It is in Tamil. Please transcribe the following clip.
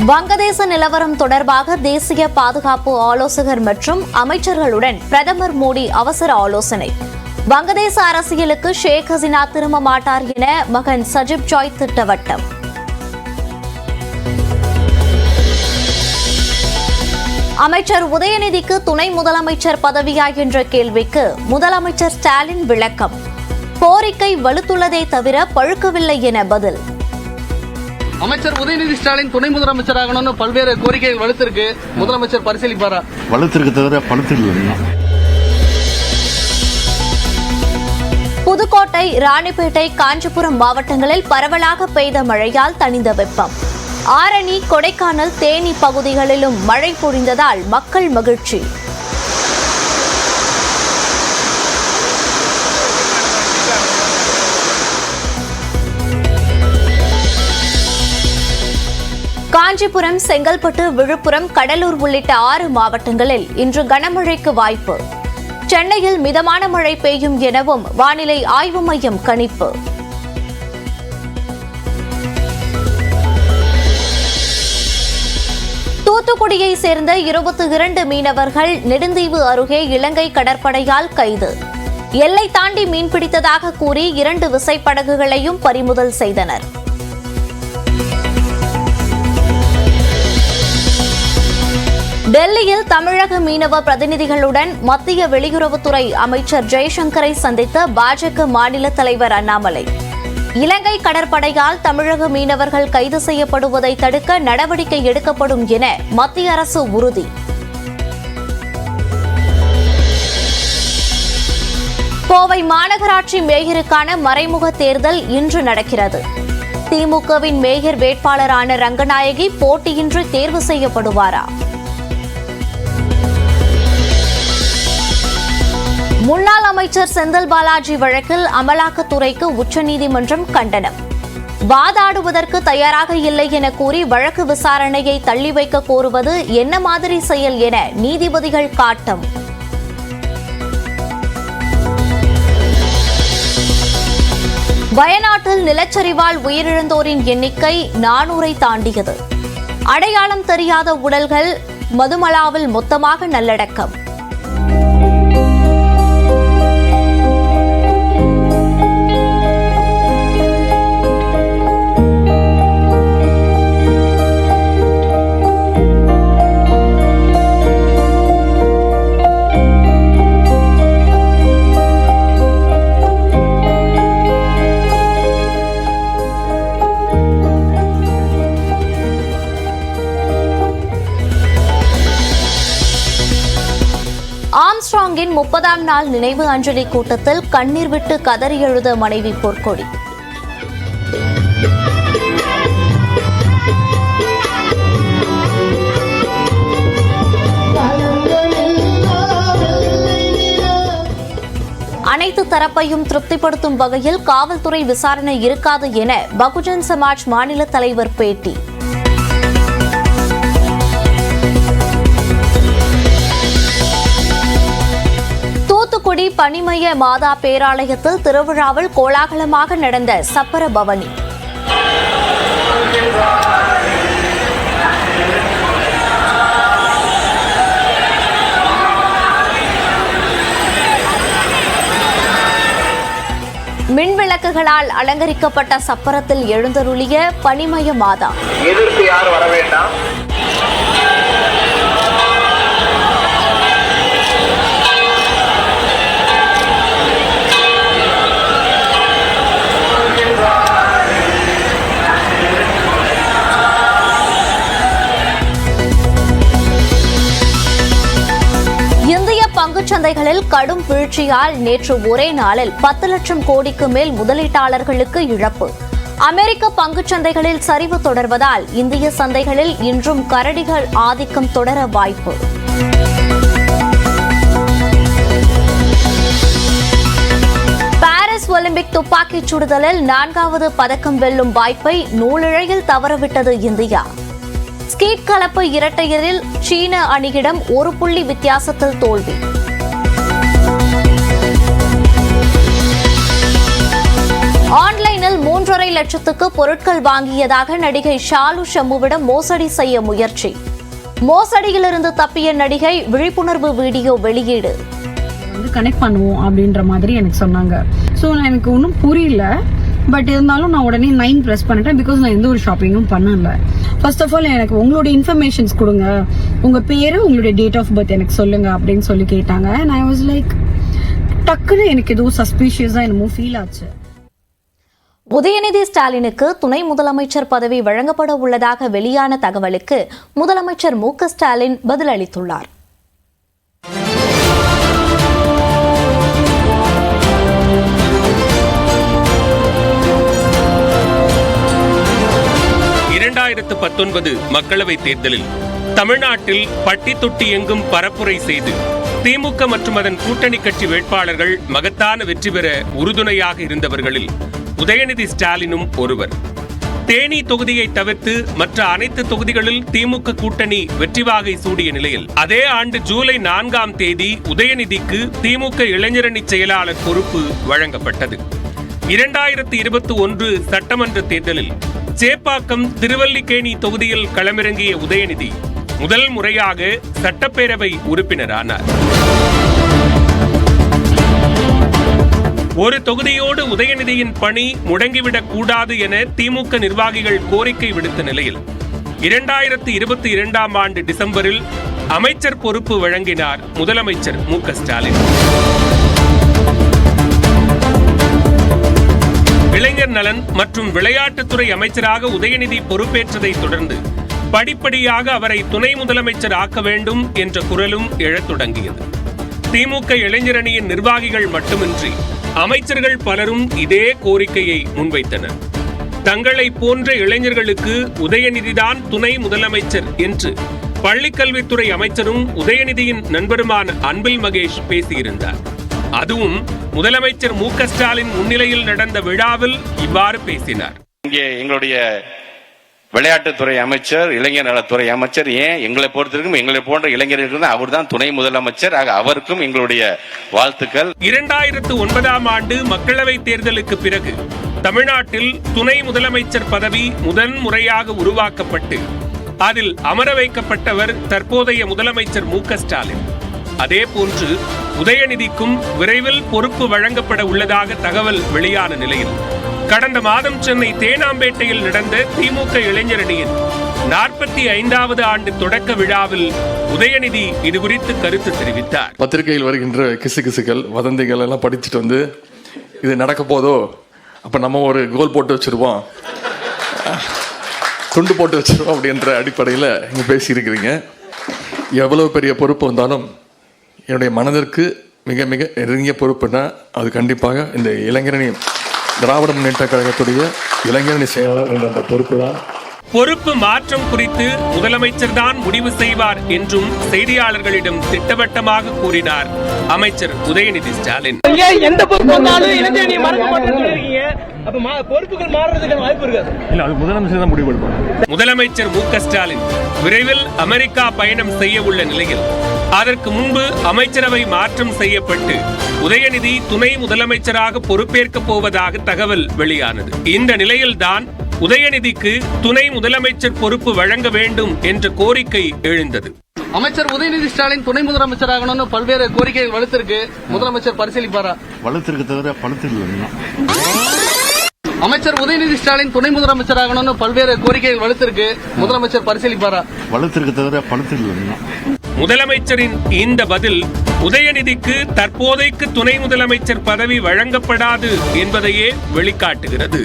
வங்கதேச நிலவரம் தொடர்பாக தேசிய பாதுகாப்பு ஆலோசகர் மற்றும் அமைச்சர்களுடன் பிரதமர் மோடி அவசர ஆலோசனை. வங்கதேச அரசியலுக்கு ஷேக் ஹசீனா திரும்ப மாட்டார் என மகன் சஜிப் ஜாய் திட்டவட்டம். அமைச்சர் உதயநிதிக்கு துணை முதலமைச்சர் பதவியா என்ற கேள்விக்கு முதலமைச்சர் ஸ்டாலின் விளக்கம். கோரிக்கை வலுத்துள்ளதே தவிர பழுக்கவில்லை என பதில். அமைச்சர் உதயநிதி ஸ்டாலின் துணை முதலமைச்சராகணும்னு பல்வேறு கோரிக்கைகள் வலுத்திருக்கு. முதலமைச்சர் பரிசீலிப்பாரா? வலுத்திருக்கு தவிர பழுத்தில்லை. புதுக்கோட்டை, ராணிப்பேட்டை, காஞ்சிபுரம் மாவட்டங்களில் பரவலாக பெய்த மழையால் தணிந்த வெப்பம். ஆரணி, கொடைக்கானல், தேனி பகுதிகளிலும் மழை பொழிந்ததால் மக்கள் மகிழ்ச்சி. காஞ்சிபுரம், செங்கல்பட்டு, விழுப்புரம், கடலூர் உள்ளிட்ட 6 மாவட்டங்களில் இன்று கனமழைக்கு வாய்ப்பு. சென்னையில் மிதமான மழை பெய்யும் எனவும் வானிலை ஆய்வு மையம் கணிப்பு. தூத்துக்குடியை சேர்ந்த 22 மீனவர்கள் நெடுந்தீவு அருகே இலங்கை கடற்படையால் கைது. எல்லை தாண்டி மீன்பிடித்ததாக கூறி 2 விசைப்படகுகளையும் பறிமுதல் செய்தனர். டெல்லியில் தமிழக மீனவ பிரதிநிதிகளுடன் மத்திய வெளியுறவுத்துறை அமைச்சர் ஜெய்சங்கரை சந்தித்த பாஜக மாநில தலைவர் அண்ணாமலை. இலங்கை கடற்படையால் தமிழக மீனவர்கள் கைது செய்யப்படுவதை தடுக்க நடவடிக்கை எடுக்கப்படும் என மத்திய அரசு உறுதி. கோவை மாநகராட்சி மேயருக்கான மறைமுக தேர்தல் இன்று நடக்கிறது. திமுகவின் மேயர் வேட்பாளரான ரங்கநாயகி போட்டியின்றி தேர்வு செய்யப்படுவாரா? முன்னாள் அமைச்சர் செந்தில் பாலாஜி வழக்கில் அமலாக்கத்துறைக்கு உச்சநீதிமன்றம் கண்டனம். வாதாடுவதற்கு தயாராக இல்லை என கூறி வழக்கு விசாரணையை தள்ளி வைக்க கோருவது என்ன மாதிரி செயல் என நீதிபதிகள் காட்டம். வயநாட்டில் நிலச்சரிவால் உயிரிழந்தோரின் எண்ணிக்கை 400-ஐ தாண்டியது. அடையாளம் தெரியாத உடல்கள் மதுமலாவில் மொத்தமாக நல்லடக்கம். ஆம்ஸ்ட்ராங்கின் 30ஆம் நாள் நினைவு அஞ்சலி கூட்டத்தில் கண்ணீர் விட்டு கதறி எழுத மனைவி பொற்கொடி. அனைத்து தரப்பையும் திருப்திப்படுத்தும் வகையில் காவல்துறை விசாரணை இருக்காது என பகுஜன் சமாஜ் மாநில தலைவர் பேட்டி. தூத்துக்குடி பனிமய மாதா பேராலயத்தில் திருவிழாவில் கோலாகலமாக நடந்த சப்பர பவனி. மின்விளக்குகளால் அலங்கரிக்கப்பட்ட சப்பரத்தில் எழுந்தருளிய பனிமய மாதா. எதிர்த்து யார் வர வேண்டாம். பங்குச்சந்தைகளில் கடும் வீழ்ச்சியால் நேற்று ஒரே நாளில் 10 லட்சம் கோடிக்கு மேல் முதலீட்டாளர்களுக்கு இழப்பு. அமெரிக்க பங்குச்சந்தைகளில் சரிவு தொடர்வதால் இந்திய சந்தைகளில் இன்றும் கரடிகள் ஆதிக்கம் தொடர வாய்ப்பு. பாரிஸ் ஒலிம்பிக் துப்பாக்கிச் சுடுதலில் 4வது பதக்கம் வெல்லும் வாய்ப்பை நூலிழையில் தவறவிட்டது இந்தியா. ஸ்கீட் கலப்பு இரட்டையரில் சீன அணியிடம் 1 புள்ளி வித்தியாசத்தில் தோல்வி. ஆன்லைன் ஆன்லைனில் 3.5 லட்சத்துக்கு பொருட்கள் வாங்கியதாக நடிகை ஷாலு ஷம்முவிடம் மோசடி செய்ய முயற்சி. மோசடியிலிருந்து தப்பிய நடிகை விழிப்புணர்வு வீடியோ வெளியீடு. கனெக்ட் பண்ணுவோம் அப்படின்ற மாதிரி எனக்கு சொன்னாங்க. ஸோ எனக்கு ஒன்றும் புரியல. பட் இருந்தாலும் நான் உடனே 9 ப்ரெஸ் பண்ணிட்டேன். பிகாஸ் நான் எந்த ஒரு ஷாப்பிங்கும் பண்ணல. ஃபர்ஸ்ட் ஆஃப் ஆல் எனக்கு உங்களோட இன்ஃபர்மேஷன்ஸ் கொடுங்க, உங்க பேரு, உங்களுடைய டேட் ஆஃப் பர்த் எனக்கு சொல்லுங்க அப்படின்னு சொல்லி கேட்டாங்க. அண்ட் ஐ வாஸ் லைக், டக்குன்னு எனக்கு எதுவும் சஸ்பீஷியஸா என்னமோ ஃபீல் ஆச்சு. உதயநிதி ஸ்டாலினுக்கு துணை முதலமைச்சர் பதவி வழங்கப்பட உள்ளதாக வெளியான தகவலுக்கு முதலமைச்சர் மு.க. ஸ்டாலின் பதிலளித்துள்ளார். மக்களவைத் தேர்தலில் தமிழ்நாட்டில் பட்டி தொட்டி எங்கும் பரப்புரை செய்து திமுக மற்றும் அதன் கூட்டணி கட்சி வேட்பாளர்கள் மகத்தான வெற்றி பெற உறுதுணையாக இருந்தவர்களில் உதயநிதி ஸ்டாலினும் ஒருவர். தேனி தொகுதியை தவிர்த்து மற்ற அனைத்து தொகுதிகளில் திமுக கூட்டணி வெற்றி வாகை சூடிய நிலையில் அதே ஆண்டு ஜூலை 4ஆம் தேதி உதயநிதிக்கு திமுக இளைஞரணி செயலாளர் பொறுப்பு வழங்கப்பட்டது. 2021 சட்டமன்ற தேர்தலில் சேப்பாக்கம் திருவல்லிக்கேணி தொகுதியில் களமிறங்கிய உதயநிதி முதல் முறையாக சட்டப்பேரவை உறுப்பினரானார். ஒரு தொகுதியோடு உதயநிதியின் பணி முடங்கிவிடக் கூடாது என திமுக நிர்வாகிகள் கோரிக்கை விடுத்த நிலையில் 2022ஆம் ஆண்டு டிசம்பரில் அமைச்சர் பொறுப்பு வழங்கினார் முதலமைச்சர் மு.க. ஸ்டாலின். இளைஞர் நலன் மற்றும் விளையாட்டுத்துறை அமைச்சராக உதயநிதி பொறுப்பேற்றதை தொடர்ந்து படிப்படியாக அவரை துணை முதலமைச்சர் ஆக்க வேண்டும் என்ற குரலும் எழத் தொடங்கியது. திமுக இளைஞரணியின் நிர்வாகிகள் மட்டுமின்றி அமைச்சர்கள் பலரும் இதே கோரிக்கையை முன்வைத்தனர். தங்களை போன்ற இளைஞர்களுக்கு உதயநிதிதான் துணை முதலமைச்சர் என்று பள்ளிக்கல்வித்துறை அமைச்சரும் உதயநிதியின் நண்பருமான அன்பில் மகேஷ் பேசியிருந்தார். அதுவும் முதலமைச்சர் மு.க. ஸ்டாலின் முன்னிலையில் நடந்த விழாவில் இவ்வாறு பேசினார். இங்கே எங்களுடைய விளையாட்டுத்துறை அமைச்சர், இளைஞர் நலத்துறை அமைச்சர், ஏன் எங்களை பொறுத்திருக்கும் எங்களை போன்ற இளைஞர்களுக்கு அவர் தான் துணை முதலமைச்சர். ஆக அவருக்கும் எங்களுடைய வாழ்த்துக்கள். 2009ஆம் ஆண்டு மக்களவை தேர்தலுக்கு பிறகு தமிழ்நாட்டில் துணை முதலமைச்சர் பதவி முதன் முறையாக உருவாக்கப்பட்டு அதில் அமர வைக்கப்பட்டவர் தற்போதைய முதலமைச்சர் மு.க. ஸ்டாலின். அதே போன்று உதயநிதிக்கும் விரைவில் பொறுப்பு வழங்கப்பட உள்ளதாக தகவல் வெளியான நிலையில் கடந்த மாதம் சென்னை தேனாம்பேட்டையில் நடந்த திமுக இளைஞரணியின் 45வது ஆண்டு தொடக்க விழாவில் உதயநிதி இதுகுறித்து கருத்து தெரிவித்தார். பத்திரிகையில் வருகின்ற கிசுகிசுகள், வதந்திகள் எல்லாம் படிச்சுட்டு வந்து இது நடக்க போதோ, அப்ப நம்ம ஒரு கோல் போட்டு வச்சிருவோம், துண்டு போட்டு வச்சிருவோம் அப்படின்ற அடிப்படையில் இங்க பேசியிருக்கிறீங்க. எவ்வளவு பெரிய பொறுப்பு வந்தாலும் என்னுடைய மனதிற்கு மிக மிக நெருங்கிய பொறுப்புனா அது கண்டிப்பாக இந்த இளைஞரணி திராவிட முன்னேற்ற கழகத்துடைய இளைஞரணி செயலாளர் என்ற பொறுப்பு தான். பொறுப்பு மாற்றம் குறித்து முதலமைச்சர் தான் முடிவு செய்வார் என்றும் செய்தியாளர்களிடம் திட்டவட்டமாக கூறினார் அமைச்சர் உதயநிதி ஸ்டாலின். எந்த பொறுப்பு வந்தாலும் இளைஞரணி மறக்க மாட்டேன்னு சொல்லிருக்கீங்க. அப்ப பொறுப்புகள் மாறுறதுக்கான வாய்ப்பு இருக்காது. இல்ல, அது முதலமைச்சர் தான் முடிவு எடுப்பார். முதலமைச்சர் மு.க. ஸ்டாலின் விரைவில் அமெரிக்கா பயணம் செய்ய உள்ள நிலையில் அதற்கு முன்பு அமைச்சரவை மாற்றம் செய்யப்பட்டு உதயநிதி துணை முதலமைச்சராக பொறுப்பேற்கப் போவதாக தகவல் வெளியானது. இந்த நிலையில்தான் உதயநிதிக்கு துணை முதலமைச்சர் பொறுப்பு வழங்க வேண்டும் என்ற கோரிக்கை எழுந்தது. அமைச்சர் உதயநிதி ஸ்டாலின் துணை முதலமைச்சராகணும்னு பல்வேறு கோரிக்கைகள் வலுத்திருக்கு. முதலமைச்சர் பரிசீலிப்பாரா? வலுத்திருக்கு தவிர படுத்தில்லை. அமைச்சர் உதயநிதி ஸ்டாலின் துணை முதலமைச்சராகணும்னு பல்வேறு கோரிக்கைகள் வலுத்திருக்கு. முதலமைச்சர் பரிசீலிப்பாரா? வலுத்திருக்கு தவிர படுத்தில்லை. முதலமைச்சரின் இந்த பதில் உதயநிதிக்கு தற்போதைக்கு துணை முதலமைச்சர் பதவி வழங்கப்படாது என்பதையே வெளிக்காட்டுகிறது.